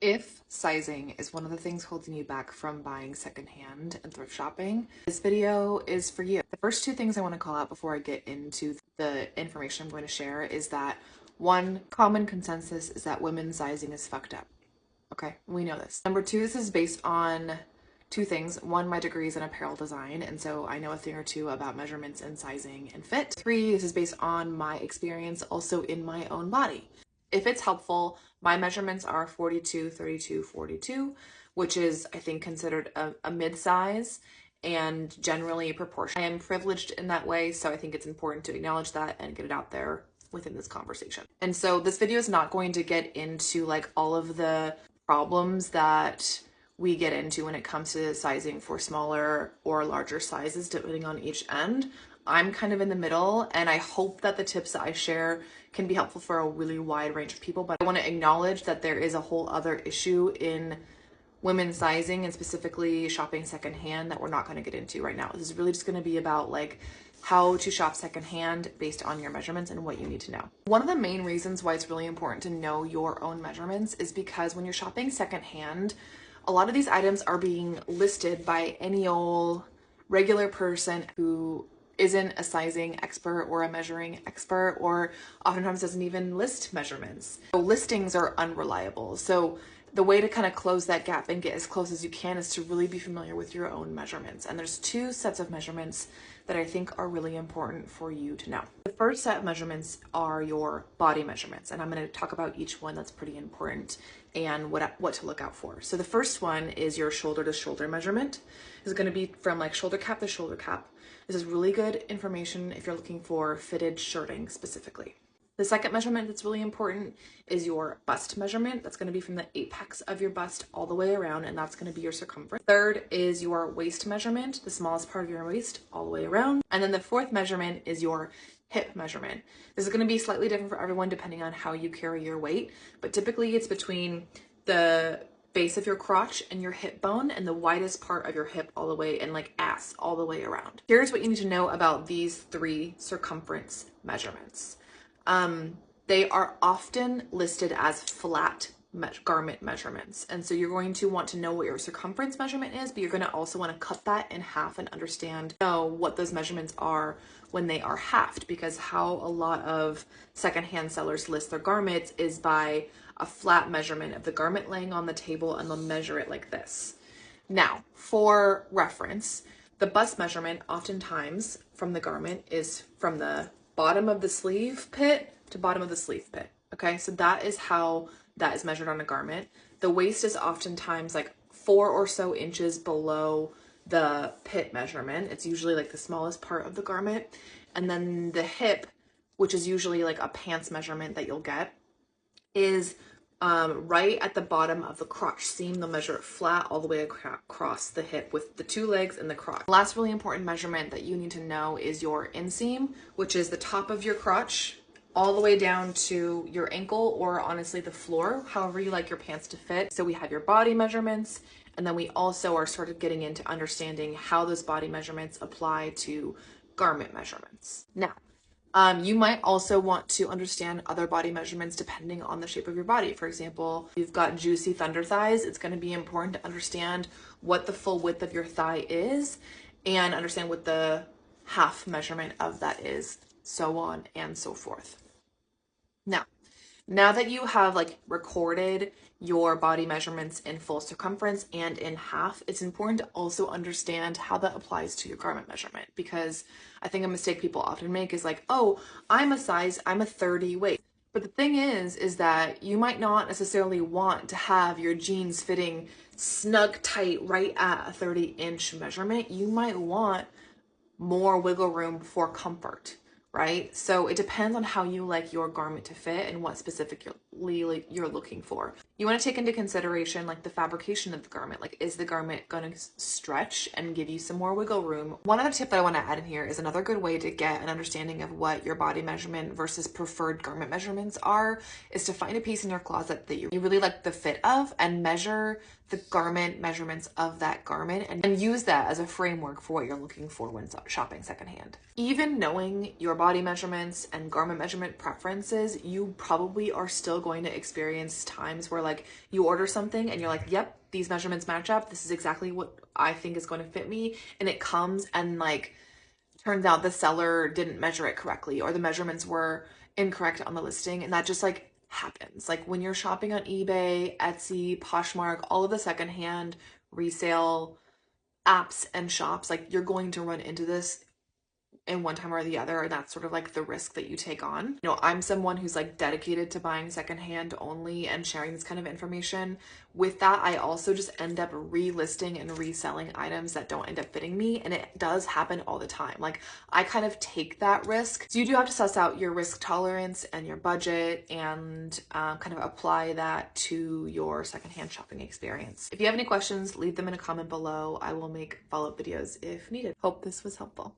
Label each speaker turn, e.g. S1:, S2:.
S1: If sizing is one of the things holding you back from buying secondhand and thrift shopping, this video is for you. The first two things I want to call out before I get into the information I'm going to share is that one common consensus is that women's sizing is fucked up. Okay, we know this. Number two, this is based on two things. One, my degree is in apparel design, and so I know a thing or two about measurements and sizing and fit. Three, this is based on my experience also in my own body. If it's helpful, my measurements are 42, 32, 42, which is, I think, considered a mid-size and generally proportional. I am privileged in that way, so I think it's important to acknowledge that and get it out there within this conversation. And so this video is not going to get into like all of the problems that we get into when it comes to sizing for smaller or larger sizes, depending on each end. I'm kind of in the middle, and I hope that the tips that I share can be helpful for a really wide range of people. But I want to acknowledge that there is a whole other issue in women's sizing and specifically shopping secondhand that we're not going to get into right now. This is really just going to be about like how to shop secondhand based on your measurements and what you need to know. One of the main reasons why it's really important to know your own measurements is because when you're shopping secondhand, a lot of these items are being listed by any old regular person who isn't a sizing expert or a measuring expert, or oftentimes doesn't even list measurements. So listings are unreliable. So the way to kind of close that gap and get as close as you can is to really be familiar with your own measurements. And there's two sets of measurements that I think are really important for you to know. The first set of measurements are your body measurements, and I'm going to talk about each one. That's pretty important and what to look out for. So the first one is your shoulder to shoulder measurement. It's going to be from like shoulder cap to shoulder cap. This is really good information if you're looking for fitted shirting specifically. The second measurement that's really important is your bust measurement. That's going to be from the apex of your bust all the way around, and that's going to be your circumference. Third is your waist measurement, the smallest part of your waist all the way around. And then the fourth measurement is your hip measurement. This is going to be slightly different for everyone depending on how you carry your weight, but typically it's between the base of your crotch and your hip bone and the widest part of your hip all the way and like ass all the way around. Here's what you need to know about these three circumference measurements. They are often listed as flat garment measurements. And so you're going to want to know what your circumference measurement is, but you're going to also want to cut that in half and know what those measurements are when they are halved, because how a lot of secondhand sellers list their garments is by a flat measurement of the garment laying on the table, and they'll measure it like this. Now, for reference, the bust measurement oftentimes from the garment is from the bottom of the sleeve pit to bottom of the sleeve pit. Okay, so that is how that is measured on a garment. The waist is oftentimes like 4 or so inches below the pit measurement. It's usually like the smallest part of the garment. And then the hip, which is usually like a pants measurement that you'll get, is right at the bottom of the crotch seam. They'll measure it flat all the way across the hip with the two legs and the crotch. The last really important measurement that you need to know is your inseam, which is the top of your crotch all the way down to your ankle, or honestly the floor, however you like your pants to fit. So we have your body measurements, and then we also are sort of getting into understanding how those body measurements apply to garment measurements. Now, you might also want to understand other body measurements depending on the shape of your body. For example, if you've got juicy thunder thighs, it's going to be important to understand what the full width of your thigh is and understand what the half measurement of that is, so on and so forth. Now that you have like recorded your body measurements in full circumference and in half, it's important to also understand how that applies to your garment measurement, because I think a mistake people often make is like, oh, I'm a 30 waist. But the thing is that you might not necessarily want to have your jeans fitting snug tight right at a 30-inch measurement. You might want more wiggle room for comfort, right? So it depends on how you like your garment to fit and what specifically you're looking for. You want to take into consideration like the fabrication of the garment. Like, is the garment going to stretch and give you some more wiggle room? One other tip that I want to add in here is another good way to get an understanding of what your body measurement versus preferred garment measurements are is to find a piece in your closet that you really like the fit of and measure the garment measurements of that garment and use that as a framework for what you're looking for when shopping secondhand. Even knowing your body measurements and garment measurement preferences, you probably are still going to experience times where like you order something and you're like, yep, these measurements match up. This is exactly what I think is going to fit me. And it comes and like turns out the seller didn't measure it correctly or the measurements were incorrect on the listing, and that just like happens. Like when you're shopping on eBay, Etsy, Poshmark, all of the secondhand resale apps and shops, like you're going to run into this in one time or the other, and that's sort of like the risk that you take on. You know, I'm someone who's like dedicated to buying secondhand only and sharing this kind of information. With that, I also just end up relisting and reselling items that don't end up fitting me, and it does happen all the time. Like I kind of take that risk. So you do have to suss out your risk tolerance and your budget and kind of apply that to your secondhand shopping experience. If you have any questions, leave them in a comment below. I will make follow-up videos if needed. Hope this was helpful.